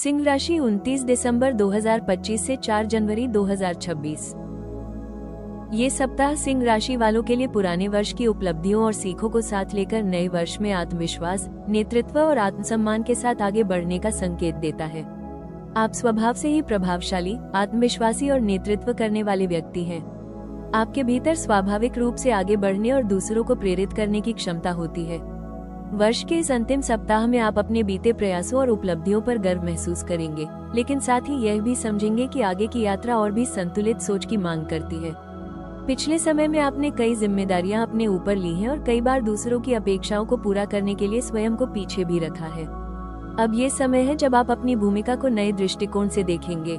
सिंह राशि 29 दिसंबर 2025 से 4 जनवरी 2026। ये सप्ताह सिंह राशि वालों के लिए पुराने वर्ष की उपलब्धियों और सीखों को साथ लेकर नए वर्ष में आत्मविश्वास, नेतृत्व और आत्मसम्मान के साथ आगे बढ़ने का संकेत देता है। आप स्वभाव से ही प्रभावशाली, आत्मविश्वासी और नेतृत्व करने वाले व्यक्ति हैं। आपके भीतर स्वाभाविक रूप से आगे बढ़ने और दूसरों को प्रेरित करने की क्षमता होती है। वर्ष के इस अंतिम सप्ताह में आप अपने बीते प्रयासों और उपलब्धियों पर गर्व महसूस करेंगे, लेकिन साथ ही यह भी समझेंगे कि आगे की यात्रा और भी संतुलित सोच की मांग करती है। पिछले समय में आपने कई जिम्मेदारियां अपने ऊपर ली हैं और कई बार दूसरों की अपेक्षाओं को पूरा करने के लिए स्वयं को पीछे भी रखा है। अब ये समय है जब आप अपनी भूमिका को नए दृष्टिकोण से देखेंगे।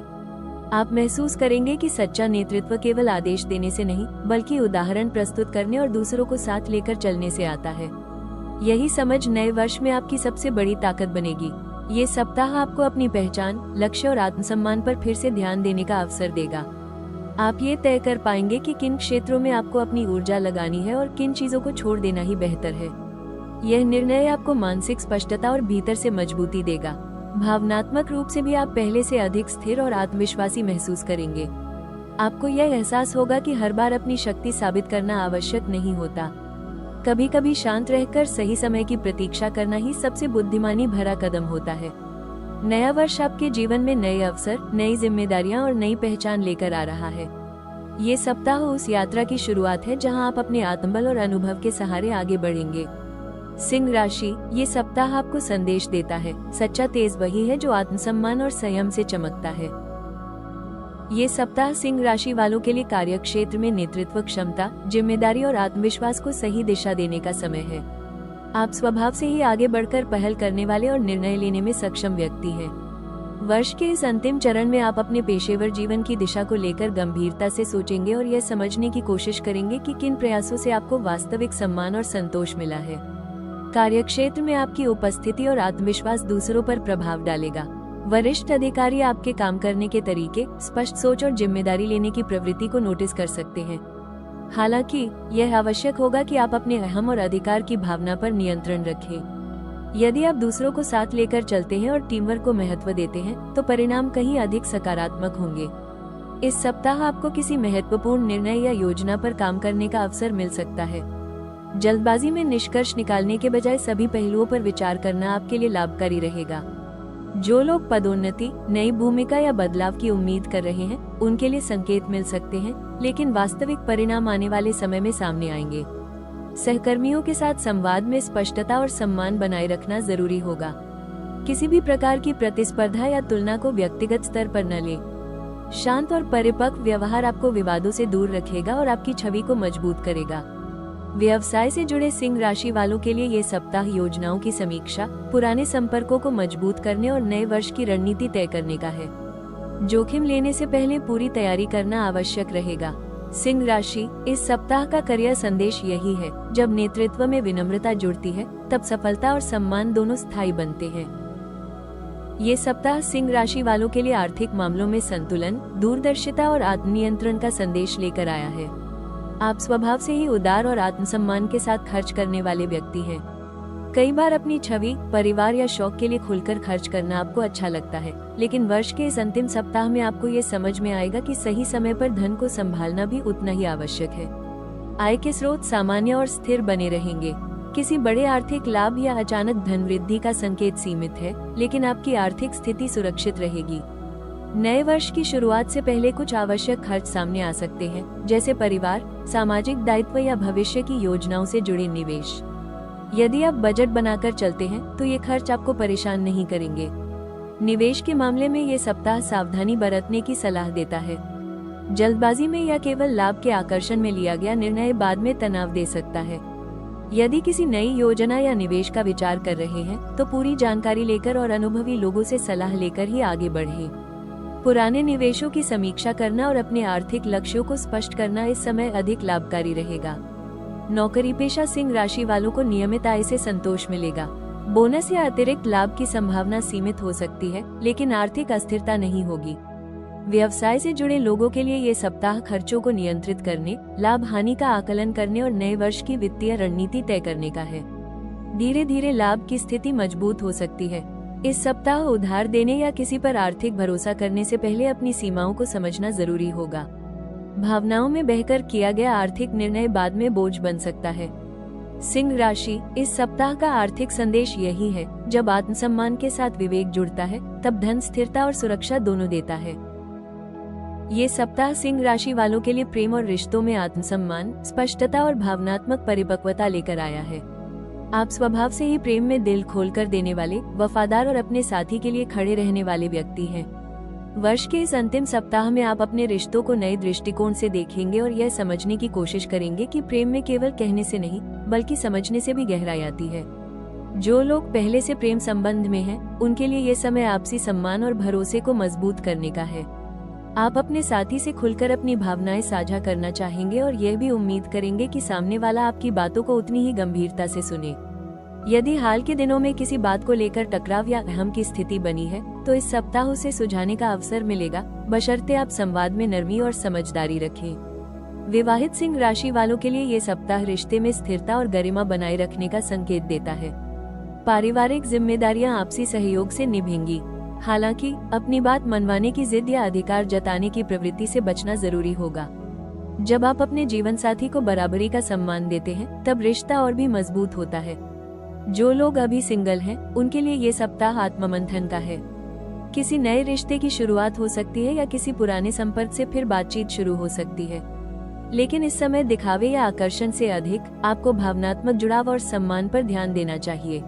आप महसूस करेंगे कि सच्चा नेतृत्व केवल आदेश देने से नहीं, बल्कि उदाहरण प्रस्तुत करने और दूसरों को साथ लेकर चलने से आता है। यही समझ नए वर्ष में आपकी सबसे बड़ी ताकत बनेगी। ये सप्ताह आपको अपनी पहचान, लक्ष्य और आत्मसम्मान पर फिर से ध्यान देने का अवसर देगा। आप ये तय कर पाएंगे कि किन क्षेत्रों में आपको अपनी ऊर्जा लगानी है और किन चीजों को छोड़ देना ही बेहतर है। यह निर्णय आपको मानसिक स्पष्टता और भीतर से मजबूती देगा। भावनात्मक रूप से भी आप पहले से अधिक स्थिर और आत्मविश्वासी महसूस करेंगे। आपको यह एहसास होगा कि हर बार अपनी शक्ति साबित करना आवश्यक नहीं होता। कभी कभी शांत रहकर सही समय की प्रतीक्षा करना ही सबसे बुद्धिमानी भरा कदम होता है। नया वर्ष आपके जीवन में नए अवसर, नई जिम्मेदारियां और नई पहचान लेकर आ रहा है। ये सप्ताह उस यात्रा की शुरुआत है जहां आप अपने आत्मबल और अनुभव के सहारे आगे बढ़ेंगे। सिंह राशि, ये सप्ताह आपको संदेश देता है, सच्चा तेज वही है जो आत्मसम्मान और संयम से चमकता है। ये सप्ताह सिंह राशि वालों के लिए कार्यक्षेत्र में नेतृत्व क्षमता, जिम्मेदारी और आत्मविश्वास को सही दिशा देने का समय है। आप स्वभाव से ही आगे बढ़कर पहल करने वाले और निर्णय लेने में सक्षम व्यक्ति हैं। वर्ष के इस अंतिम चरण में आप अपने पेशेवर जीवन की दिशा को लेकर गंभीरता से सोचेंगे और यह समझने की कोशिश करेंगे कि किन प्रयासों से आपको वास्तविक सम्मान और संतोष मिला है। कार्यक्षेत्र में आपकी उपस्थिति और आत्मविश्वास दूसरों पर प्रभाव डालेगा। वरिष्ठ अधिकारी आपके काम करने के तरीके, स्पष्ट सोच और जिम्मेदारी लेने की प्रवृत्ति को नोटिस कर सकते हैं। हालांकि यह आवश्यक होगा कि आप अपने अहम और अधिकार की भावना पर नियंत्रण रखें। यदि आप दूसरों को साथ लेकर चलते हैं और टीम वर्क को महत्व देते हैं, तो परिणाम कहीं अधिक सकारात्मक होंगे। इस सप्ताह आपको किसी महत्वपूर्ण निर्णय या योजना पर काम करने का अवसर मिल सकता है। जल्दबाजी में निष्कर्ष निकालने के बजाय सभी पहलुओं पर विचार करना आपके लिए लाभकारी रहेगा। जो लोग पदोन्नति, नई भूमिका या बदलाव की उम्मीद कर रहे हैं, उनके लिए संकेत मिल सकते हैं, लेकिन वास्तविक परिणाम आने वाले समय में सामने आएंगे। सहकर्मियों के साथ संवाद में स्पष्टता और सम्मान बनाए रखना जरूरी होगा। किसी भी प्रकार की प्रतिस्पर्धा या तुलना को व्यक्तिगत स्तर पर न लें। शांत और परिपक्व व्यवहार आपको विवादों से दूर रखेगा और आपकी छवि को मजबूत करेगा। व्यवसाय से जुड़े सिंह राशि वालों के लिए ये सप्ताह योजनाओं की समीक्षा, पुराने संपर्कों को मजबूत करने और नए वर्ष की रणनीति तय करने का है। जोखिम लेने से पहले पूरी तैयारी करना आवश्यक रहेगा। सिंह राशि, इस सप्ताह का करियर संदेश यही है, जब नेतृत्व में विनम्रता जुड़ती है, तब सफलता और सम्मान दोनों स्थायी बनते हैं। ये सप्ताह सिंह राशि वालों के लिए आर्थिक मामलों में संतुलन, दूरदर्शिता और आत्मनियंत्रण का संदेश लेकर आया है। आप स्वभाव से ही उदार और आत्मसम्मान के साथ खर्च करने वाले व्यक्ति हैं। कई बार अपनी छवि, परिवार या शौक के लिए खुलकर खर्च करना आपको अच्छा लगता है, लेकिन वर्ष के इस अंतिम सप्ताह में आपको ये समझ में आएगा कि सही समय पर धन को संभालना भी उतना ही आवश्यक है। आय के स्रोत सामान्य और स्थिर बने रहेंगे। किसी बड़े आर्थिक लाभ या अचानक धन वृद्धि का संकेत सीमित है, लेकिन आपकी आर्थिक स्थिति सुरक्षित रहेगी। नए वर्ष की शुरुआत से पहले कुछ आवश्यक खर्च सामने आ सकते हैं, जैसे परिवार, सामाजिक दायित्व या भविष्य की योजनाओं से जुड़े निवेश। यदि आप बजट बनाकर चलते हैं, तो ये खर्च आपको परेशान नहीं करेंगे। निवेश के मामले में ये सप्ताह सावधानी बरतने की सलाह देता है। जल्दबाजी में या केवल लाभ के आकर्षण में लिया गया निर्णय बाद में तनाव दे सकता है। यदि किसी नई योजना या निवेश का विचार कर रहे हैं, तो पूरी जानकारी लेकर और अनुभवी लोगों से सलाह लेकर ही आगे बढ़ें। पुराने निवेशों की समीक्षा करना और अपने आर्थिक लक्ष्यों को स्पष्ट करना इस समय अधिक लाभकारी रहेगा। नौकरी पेशा सिंह राशि वालों को नियमित आय से संतोष मिलेगा। बोनस या अतिरिक्त लाभ की संभावना सीमित हो सकती है, लेकिन आर्थिक अस्थिरता नहीं होगी। व्यवसाय से जुड़े लोगों के लिए ये सप्ताह खर्चों को नियंत्रित करने, लाभ हानि का आकलन करने और नए वर्ष की वित्तीय रणनीति तय करने का है। धीरे धीरे लाभ की स्थिति मजबूत हो सकती है। इस सप्ताह उधार देने या किसी पर आर्थिक भरोसा करने से पहले अपनी सीमाओं को समझना जरूरी होगा। भावनाओं में बहकर किया गया आर्थिक निर्णय बाद में बोझ बन सकता है। सिंह राशि, इस सप्ताह का आर्थिक संदेश यही है, जब आत्मसम्मान के साथ विवेक जुड़ता है तब धन स्थिरता और सुरक्षा दोनों देता है। ये सप्ताह सिंह राशि वालों के लिए प्रेम और रिश्तों में आत्मसम्मान, स्पष्टता और भावनात्मक परिपक्वता लेकर आया है। आप स्वभाव से ही प्रेम में दिल खोलकर देने वाले, वफादार और अपने साथी के लिए खड़े रहने वाले व्यक्ति हैं। वर्ष के इस अंतिम सप्ताह में आप अपने रिश्तों को नए दृष्टिकोण से देखेंगे और यह समझने की कोशिश करेंगे कि प्रेम में केवल कहने से नहीं, बल्कि समझने से भी गहराई आती है। जो लोग पहले से प्रेम संबंध में हैं, उनके लिए यह समय आपसी सम्मान और भरोसे को मजबूत करने का है। आप अपने साथी से खुलकर अपनी भावनाएं साझा करना चाहेंगे और यह भी उम्मीद करेंगे कि सामने वाला आपकी बातों को उतनी ही गंभीरता से सुने। यदि हाल के दिनों में किसी बात को लेकर टकराव या अहम की स्थिति बनी है, तो इस सप्ताह उसे सुलझाने का अवसर मिलेगा, बशर्ते आप संवाद में नरमी और समझदारी रखें। विवाहित सिंह राशि वालों के लिए ये सप्ताह रिश्ते में स्थिरता और गरिमा बनाए रखने का संकेत देता है। पारिवारिक जिम्मेदारियां आपसी सहयोग से निभेंगी। हालांकि अपनी बात मनवाने की जिद या अधिकार जताने की प्रवृत्ति से बचना जरूरी होगा। जब आप अपने जीवन साथी को बराबरी का सम्मान देते हैं, तब रिश्ता और भी मजबूत होता है। जो लोग अभी सिंगल हैं, उनके लिए ये सप्ताह आत्ममंथन का है। किसी नए रिश्ते की शुरुआत हो सकती है या किसी पुराने संपर्क से फिर बातचीत शुरू हो सकती है। लेकिन इस समय दिखावे या आकर्षण से अधिक आपको भावनात्मक जुड़ाव और सम्मान पर ध्यान देना चाहिए।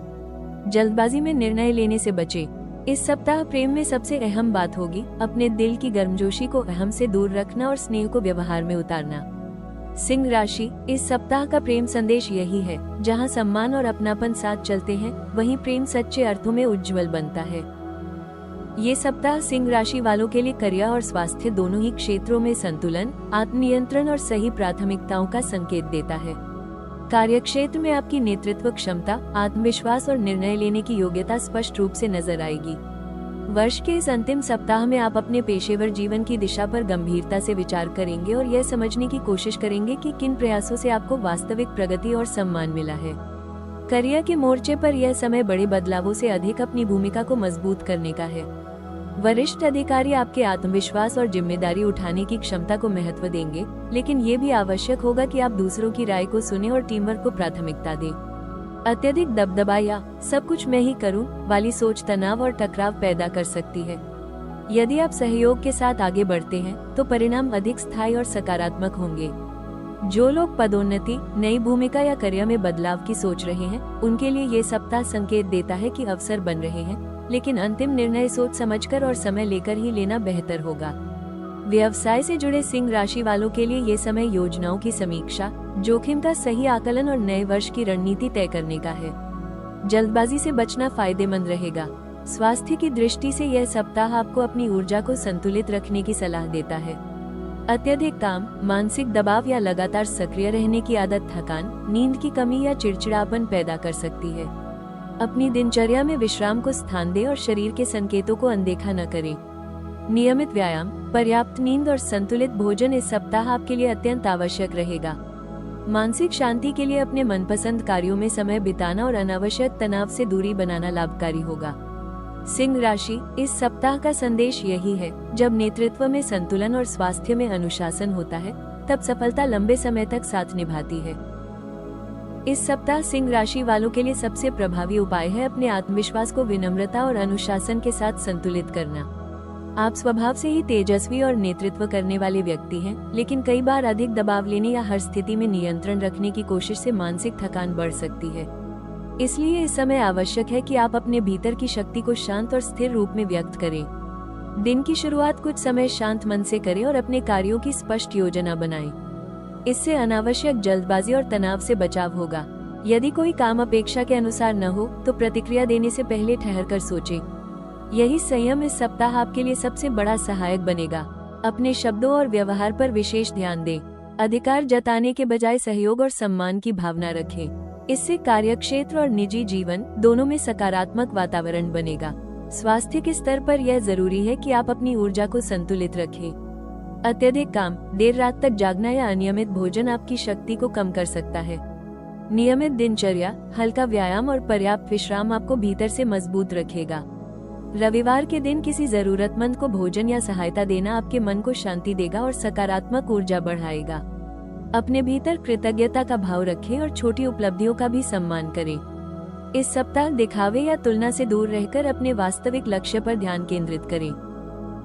जल्दबाजी में निर्णय लेने से बचें। इस सप्ताह प्रेम में सबसे अहम बात होगी अपने दिल की गर्मजोशी को अहम से दूर रखना और स्नेह को व्यवहार में उतारना। सिंह राशि, इस सप्ताह का प्रेम संदेश यही है, जहां सम्मान और अपनापन साथ चलते हैं, वहीं प्रेम सच्चे अर्थों में उज्जवल बनता है। ये सप्ताह सिंह राशि वालों के लिए करियर और स्वास्थ्य दोनों ही क्षेत्रों में संतुलन, आत्मनियंत्रण और सही प्राथमिकताओं का संकेत देता है। कार्यक्षेत्र में आपकी नेतृत्व क्षमता, आत्मविश्वास और निर्णय लेने की योग्यता स्पष्ट रूप से नजर आएगी। वर्ष के इस अंतिम सप्ताह में आप अपने पेशेवर जीवन की दिशा पर गंभीरता से विचार करेंगे और यह समझने की कोशिश करेंगे कि किन प्रयासों से आपको वास्तविक प्रगति और सम्मान मिला है। करियर के मोर्चे पर यह समय बड़े बदलावों से अधिक अपनी भूमिका को मजबूत करने का है। वरिष्ठ अधिकारी आपके आत्मविश्वास और जिम्मेदारी उठाने की क्षमता को महत्व देंगे, लेकिन ये भी आवश्यक होगा कि आप दूसरों की राय को सुनें और टीम वर्क को प्राथमिकता दें। अत्यधिक दबदबा या सब कुछ मैं ही करूं वाली सोच तनाव और टकराव पैदा कर सकती है। यदि आप सहयोग के साथ आगे बढ़ते हैं, तो परिणाम अधिक स्थायी और सकारात्मक होंगे। जो लोग पदोन्नति, नई भूमिका या करियर में बदलाव की सोच रहे हैं, उनके लिए ये सप्ताह संकेत देता है कि अवसर बन रहे हैं, लेकिन अंतिम निर्णय सोच समझकर और समय लेकर ही लेना बेहतर होगा। व्यवसाय से जुड़े सिंह राशि वालों के लिए ये समय योजनाओं की समीक्षा, जोखिम का सही आकलन और नए वर्ष की रणनीति तय करने का है। जल्दबाजी से बचना फायदेमंद रहेगा। स्वास्थ्य की दृष्टि से यह सप्ताह आपको अपनी ऊर्जा को संतुलित रखने की सलाह देता है। अत्यधिक काम, मानसिक दबाव या लगातार सक्रिय रहने की आदत थकान, नींद की कमी या चिड़चिड़ापन पैदा कर सकती है। अपनी दिनचर्या में विश्राम को स्थान दें और शरीर के संकेतों को अनदेखा न करें। नियमित व्यायाम, पर्याप्त नींद और संतुलित भोजन इस सप्ताह आपके लिए अत्यंत आवश्यक रहेगा। मानसिक शांति के लिए अपने मनपसंद कार्यों में समय बिताना और अनावश्यक तनाव से दूरी बनाना लाभकारी होगा। सिंह राशि, इस सप्ताह का संदेश यही है, जब नेतृत्व में संतुलन और स्वास्थ्य में अनुशासन होता है, तब सफलता लंबे समय तक साथ निभाती है। इस सप्ताह सिंह राशि वालों के लिए सबसे प्रभावी उपाय है अपने आत्मविश्वास को विनम्रता और अनुशासन के साथ संतुलित करना। आप स्वभाव से ही तेजस्वी और नेतृत्व करने वाले व्यक्ति हैं, लेकिन कई बार अधिक दबाव लेने या हर स्थिति में नियंत्रण रखने की कोशिश से मानसिक थकान बढ़ सकती है। इसलिए इस समय आवश्यक है कि आप अपने भीतर की शक्ति को शांत और स्थिर रूप में व्यक्त करें। दिन की शुरुआत कुछ समय शांत मन से करें और अपने कार्यों की स्पष्ट योजना बनाएं। इससे अनावश्यक जल्दबाजी और तनाव से बचाव होगा। यदि कोई काम अपेक्षा के अनुसार न हो, तो प्रतिक्रिया देने से पहले ठहरकर सोचें। यही संयम इस सप्ताह आपके लिए सबसे बड़ा सहायक बनेगा। अपने शब्दों और व्यवहार पर विशेष ध्यान दें। अधिकार जताने के बजाय सहयोग और सम्मान की भावना रखें। इससे कार्यक्षेत्र और निजी जीवन दोनों में सकारात्मक वातावरण बनेगा। स्वास्थ्य के स्तर पर यह जरूरी है कि आप अपनी ऊर्जा को संतुलित रखें। अत्यधिक काम, देर रात तक जागना या अनियमित भोजन आपकी शक्ति को कम कर सकता है। नियमित दिनचर्या, हल्का व्यायाम और पर्याप्त विश्राम आपको भीतर से मजबूत रखेगा। रविवार के दिन किसी जरूरतमंद को भोजन या सहायता देना आपके मन को शांति देगा और सकारात्मक ऊर्जा बढ़ाएगा। अपने भीतर कृतज्ञता का भाव रखें और छोटी उपलब्धियों का भी सम्मान करें। इस सप्ताह दिखावे या तुलना से दूर रहकर अपने वास्तविक लक्ष्य पर ध्यान केंद्रित करें।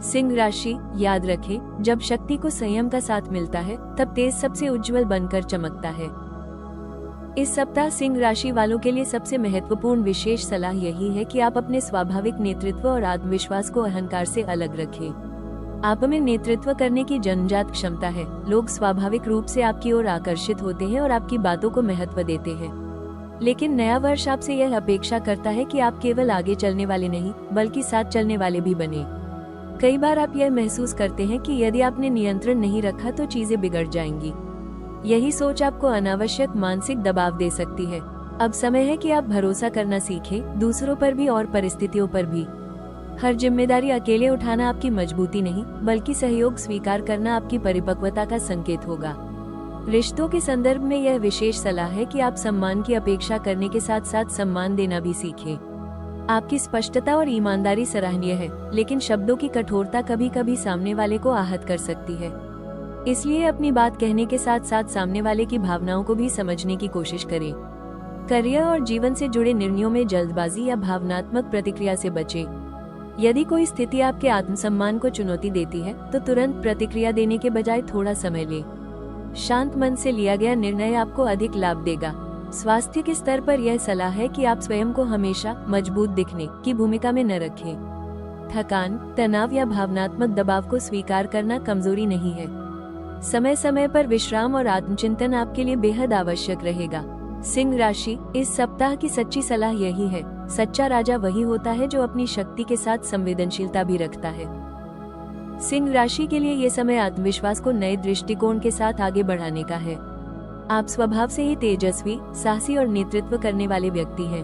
सिंह राशि, याद रखें, जब शक्ति को संयम का साथ मिलता है तब तेज सबसे उज्जवल बनकर चमकता है। इस सप्ताह सिंह राशि वालों के लिए सबसे महत्वपूर्ण विशेष सलाह यही है कि आप अपने स्वाभाविक नेतृत्व और आत्मविश्वास को अहंकार से अलग रखें। आप में नेतृत्व करने की जन्मजात क्षमता है। लोग स्वाभाविक रूप से आपकी ओर आकर्षित होते हैं और आपकी बातों को महत्व देते हैं। लेकिन नया वर्ष आपसे यह अपेक्षा करता है कि आप केवल आगे चलने वाले नहीं बल्कि साथ चलने वाले भी बने। कई बार आप यह महसूस करते हैं कि यदि आपने नियंत्रण नहीं रखा तो चीजें बिगड़ जाएंगी। यही सोच आपको अनावश्यक मानसिक दबाव दे सकती है। अब समय है कि आप भरोसा करना सीखें, दूसरों पर भी और परिस्थितियों पर भी। हर जिम्मेदारी अकेले उठाना आपकी मजबूती नहीं बल्कि सहयोग स्वीकार करना आपकी परिपक्वता का संकेत होगा। रिश्तों के संदर्भ में यह विशेष सलाह है कि आप सम्मान की अपेक्षा करने के साथ साथ सम्मान देना भी सीखें। आपकी स्पष्टता और ईमानदारी सराहनीय है, लेकिन शब्दों की कठोरता कभी कभी सामने वाले को आहत कर सकती है। इसलिए अपनी बात कहने के साथ साथ सामने वाले की भावनाओं को भी समझने की कोशिश करें। करियर और जीवन से जुड़े निर्णयों में जल्दबाजी या भावनात्मक प्रतिक्रिया से बचें। यदि कोई स्थिति आपके आत्मसम्मान को चुनौती देती है तो तुरंत प्रतिक्रिया देने के बजाय थोड़ा समय लें। शांत मन से लिया गया निर्णय आपको अधिक लाभ देगा। स्वास्थ्य के स्तर पर यह सलाह है कि आप स्वयं को हमेशा मजबूत दिखने की भूमिका में न रखें। थकान, तनाव या भावनात्मक दबाव को स्वीकार करना कमजोरी नहीं है। समय समय पर विश्राम और आत्मचिंतन आपके लिए बेहद आवश्यक रहेगा। सिंह राशि, इस सप्ताह की सच्ची सलाह यही है, सच्चा राजा वही होता है जो अपनी शक्ति के साथ संवेदनशीलता भी रखता है। सिंह राशि के लिए ये समय आत्मविश्वास को नए दृष्टिकोण के साथ आगे बढ़ाने का है। आप स्वभाव से ही तेजस्वी, साहसी और नेतृत्व करने वाले व्यक्ति हैं।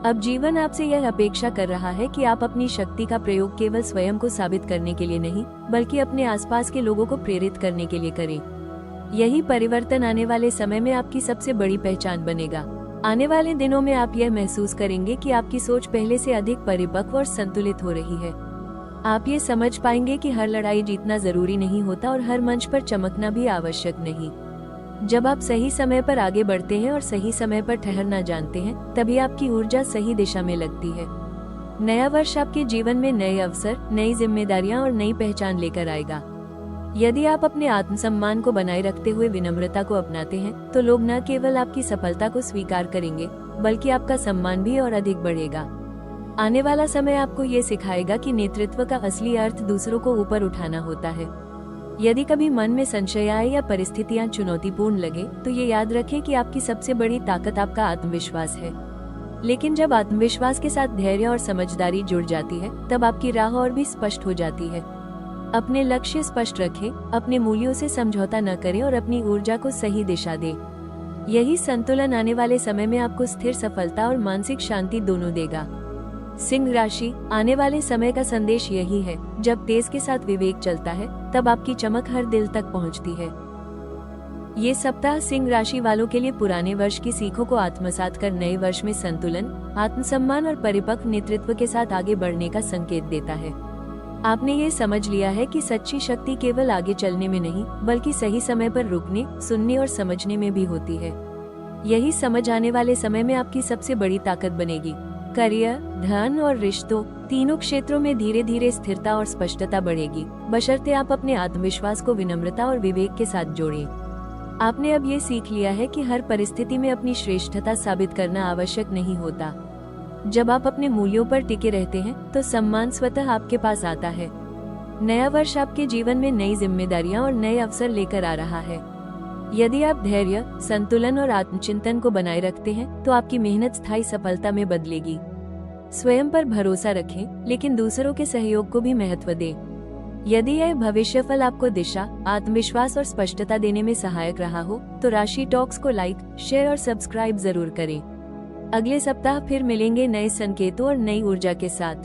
अब जीवन आपसे यह अपेक्षा कर रहा है कि आप अपनी शक्ति का प्रयोग केवल स्वयं को साबित करने के लिए नहीं बल्कि अपने आसपास के लोगों को प्रेरित करने के लिए करें। यही परिवर्तन आने वाले समय में आपकी सबसे बड़ी पहचान बनेगा। आने वाले दिनों में आप यह महसूस करेंगे कि आपकी सोच पहले से अधिक परिपक्व और संतुलित हो रही है। आप ये समझ पाएंगे कि हर लड़ाई जीतना जरूरी नहीं होता और हर मंच पर चमकना भी आवश्यक नहीं। जब आप सही समय पर आगे बढ़ते हैं और सही समय पर ठहरना जानते हैं, तभी आपकी ऊर्जा सही दिशा में लगती है। नया वर्ष आपके जीवन में नए अवसर, नई जिम्मेदारियां और नई पहचान लेकर आएगा। यदि आप अपने आत्मसम्मान को बनाए रखते हुए विनम्रता को अपनाते हैं, तो लोग न केवल आपकी सफलता को स्वीकार करेंगे बल्कि आपका सम्मान भी और अधिक बढ़ेगा। आने वाला समय आपको ये सिखाएगा कि नेतृत्व का असली अर्थ दूसरों को ऊपर उठाना होता है। यदि कभी मन में संशय आए या परिस्थितियां चुनौतीपूर्ण लगे, तो ये याद रखें कि आपकी सबसे बड़ी ताकत आपका आत्मविश्वास है। लेकिन जब आत्मविश्वास के साथ धैर्य और समझदारी जुड़ जाती है, तब आपकी राह और भी स्पष्ट हो जाती है। अपने लक्ष्य स्पष्ट रखें, अपने मूल्यों से समझौता न करें और अपनी ऊर्जा को सही दिशा दें। यही संतुलन आने वाले समय में आपको स्थिर सफलता और मानसिक शांति दोनों देगा। सिंह राशि, आने वाले समय का संदेश यही है, जब तेज के साथ विवेक चलता है तब आपकी चमक हर दिल तक पहुंचती है। ये सप्ताह सिंह राशि वालों के लिए पुराने वर्ष की सीखों को आत्मसात कर नए वर्ष में संतुलन, आत्मसम्मान और परिपक्व नेतृत्व के साथ आगे बढ़ने का संकेत देता है। आपने ये समझ लिया है कि सच्ची शक्ति केवल आगे चलने में नहीं बल्कि सही समय पर रुकने, सुनने और समझने में भी होती है। यही समझ आने वाले समय में आपकी सबसे बड़ी ताकत बनेगी। करियर, धन और रिश्तों, तीनों क्षेत्रों में धीरे धीरे स्थिरता और स्पष्टता बढ़ेगी, बशर्ते आप अपने आत्मविश्वास को विनम्रता और विवेक के साथ जोड़ें। आपने अब ये सीख लिया है कि हर परिस्थिति में अपनी श्रेष्ठता साबित करना आवश्यक नहीं होता। जब आप अपने मूल्यों पर टिके रहते हैं, तो सम्मान स्वतः आपके पास आता है। नया वर्ष आपके जीवन में नई जिम्मेदारियां और नए अवसर लेकर आ रहा है। यदि आप धैर्य, संतुलन और आत्मचिंतन को बनाए रखते हैं, तो आपकी मेहनत स्थायी सफलता में बदलेगी। स्वयं पर भरोसा रखें, लेकिन दूसरों के सहयोग को भी महत्व दें। यदि यह भविष्यफल आपको दिशा, आत्मविश्वास और स्पष्टता देने में सहायक रहा हो, तो राशि टॉक्स को लाइक, शेयर और सब्सक्राइब जरूर करें। अगले सप्ताह फिर मिलेंगे नए संकेतों और नई ऊर्जा के साथ।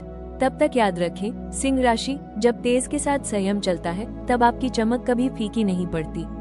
तब तक याद रखें, सिंह राशि, जब तेज के साथ संयम चलता है, तब आपकी चमक कभी फीकी नहीं पड़ती।